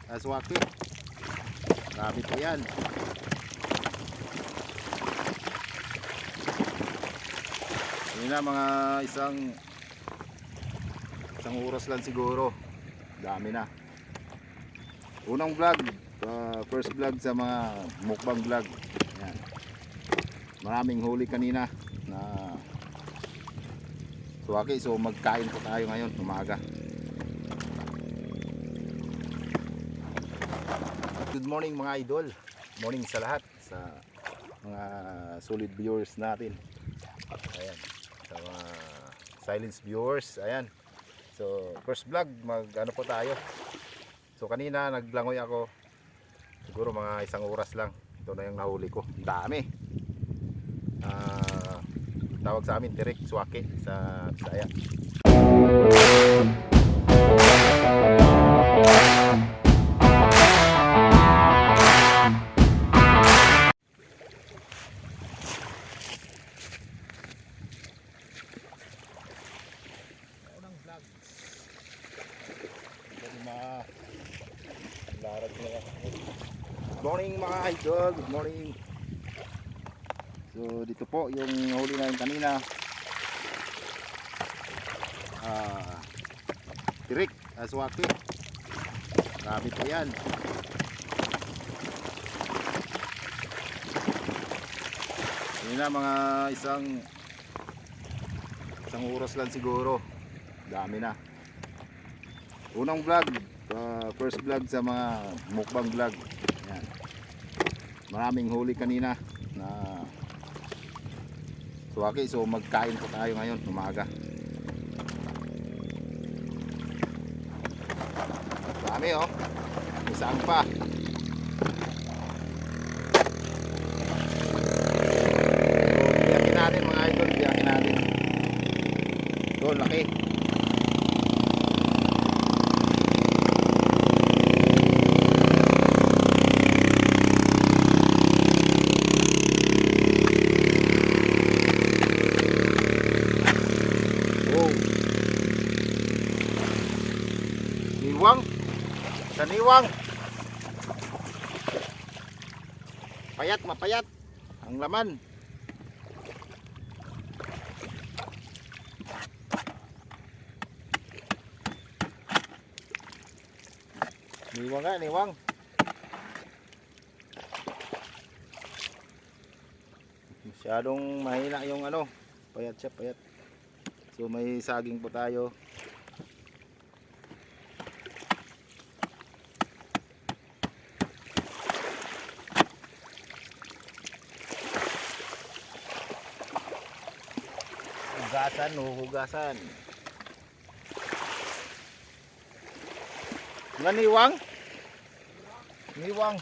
aswaki. Dami po yan. Yun na, mga isang oras lang siguro. Dami na. Unang vlog, first vlog sa mga mukbang vlog. Yan. Maraming huli kanina na suwaki, so magkain po tayo ngayon umaga. Good morning mga idol. Morning sa lahat, sa mga solid viewers natin. Ayan, sa mga silence viewers. Ayan. So first vlog, ano po tayo. So kanina naglangoy ako. Siguro mga isang oras lang. Ito na yung nahuli ko. Dami. Tawag sa amin tirik, swaki sa Bisaya. Good morning mga idol, good morning. So dito po yung huli namin kanina, tirik, aswaki. Grabe po yan. Yun na, mga isang oras lang siguro. Dami na. Unang vlog, first vlog sa mga mukbang vlog. Yan. Maraming huli kanina na suwaki, so magkain po tayo ngayon umaga. Dami oh. Isang pa. So biyakin natin mga idol, biyakin natin. So laki. Niwang, sa niwang. Payat, mapayat ang laman. Niwang nga, niwang. Masyadong mahina yung ano, payat siya, payat. So may saging po tayo. Hugasan, hugasan. Mga niwang? Niwang.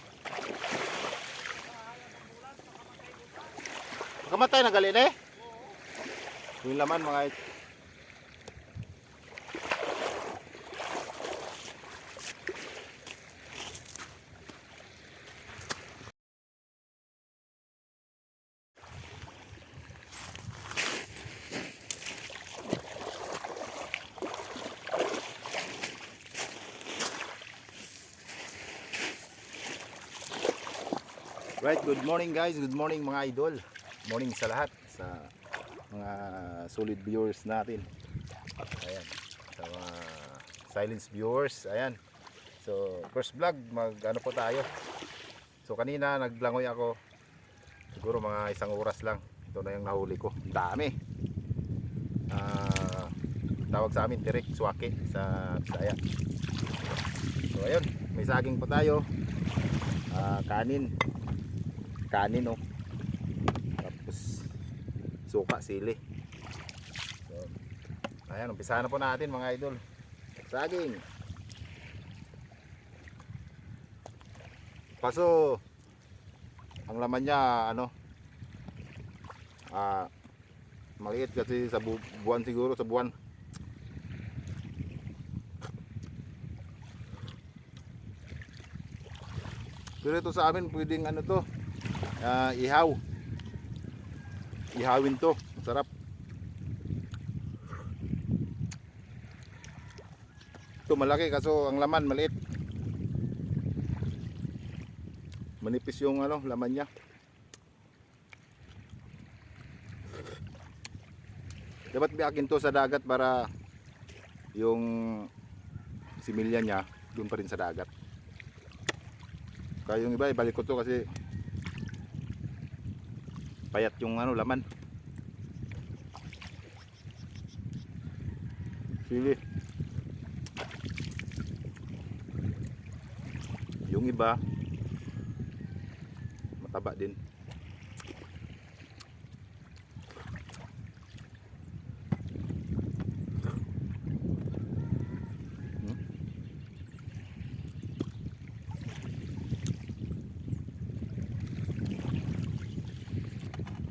Kamatay na gali na eh. Yung laman mga ito. Right, good morning guys, good morning mga idol. Morning sa lahat, sa mga solid viewers natin. Ayan, sa mga silence viewers. Ayan. So first vlog, ano po tayo. So kanina naglangoy ako. Siguro mga isang oras lang. Ito na yung nahuli ko. Dami. Tawag sa amin tirik, swaki sa Bisaya. So ayun, may saging pa tayo. Kanin oh. Tapos suka, sili. So ayan, umpisa na po natin mga idol. Saging. Kaso ang laman niya ano, maliit kasi sa buwan siguro, sa buwan. Pero ito sa amin pwedeng ano to, ihawin to, sarap. Ito malaki kaso ang laman maliit. Manipis yung ano, laman niya. Dapat biyakin to sa dagat para yung similya niya doon pa rin sa dagat. Kaya yung iba ibalik ko to kasi payat yung ano, laman. Sili. Yung iba mataba din.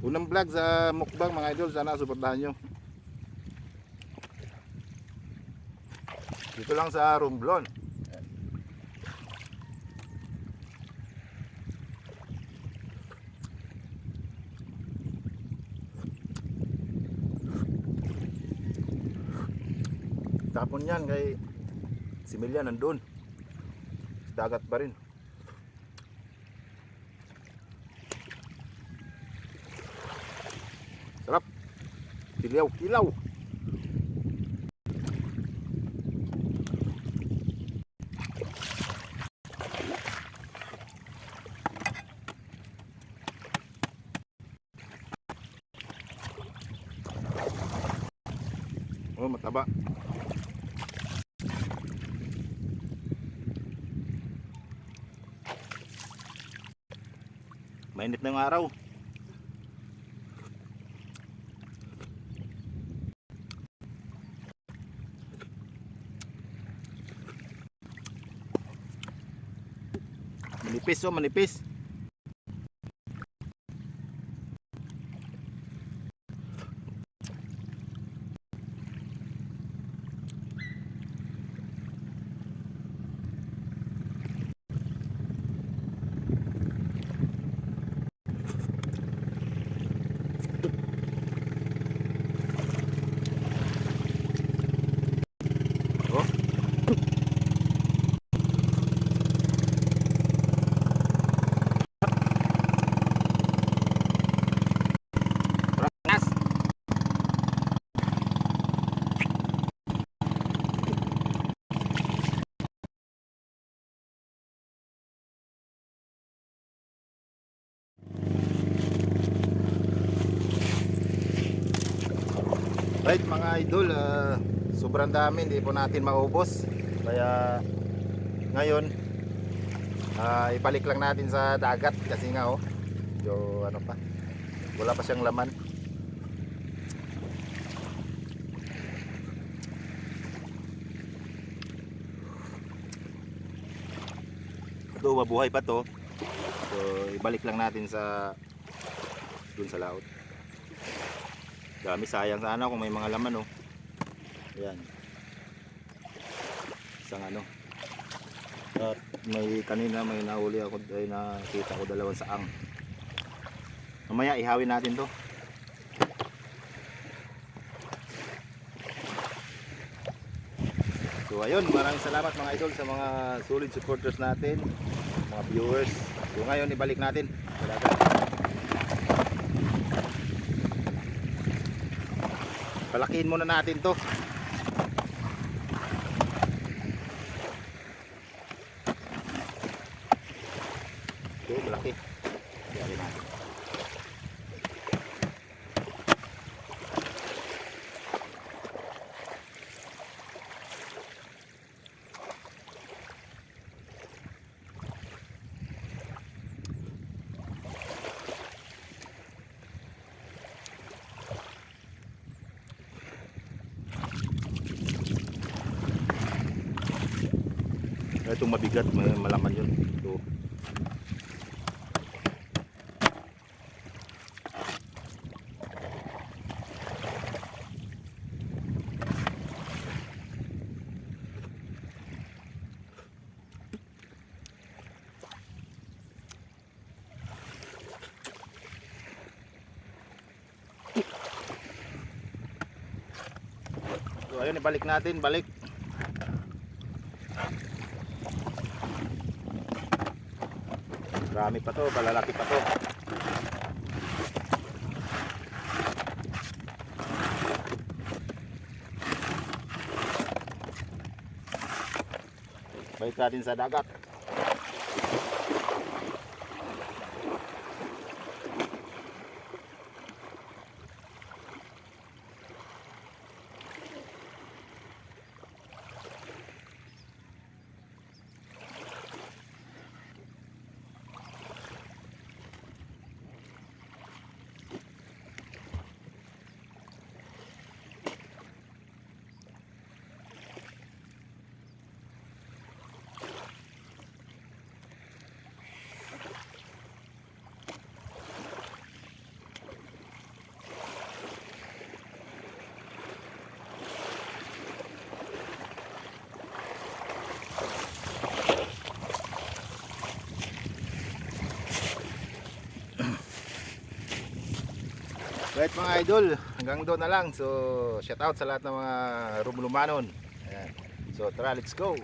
Unang vlog sa mukbang mga idol, sana suportahan nyo. Dito lang sa Romblon. Tapon yan kay similya nandun. Dagat pa rin. Sarap. Kilaw, kilaw. Oh, mataba. Mainit na yung araw. Manipis, oh, manipis. Oh. Panas. Right mga idol, sobrang dami, hindi po natin maubos. Kaya ngayon ibalik lang natin sa dagat kasi nga oh, ano pa, wala pa siyang laman. Ito mabuhay pa to. So ibalik lang natin sa dun sa laot. Dami, sayang sana kung may mga laman oh. Ayan. Isang ano. At may kanina may nahuli ako, ay nakita ko dalawang saang. Mamaya ihawin natin to. So ayun, maraming salamat mga idol sa mga solid supporters natin, mga viewers. So ngayon ibalik natin sa dagat. Palakihin muna natin to. So malaki. Ihalin natin. Itong mabigat, may malaman yun. Ito. So ayun, ibalik natin, balik. Marami pa to, malalaki pa to. Balik natin sa dagat. Right mga idol, hanggang doon na lang. So shout out sa lahat ng mga Rumulumanon. Ayan. So tara, let's go.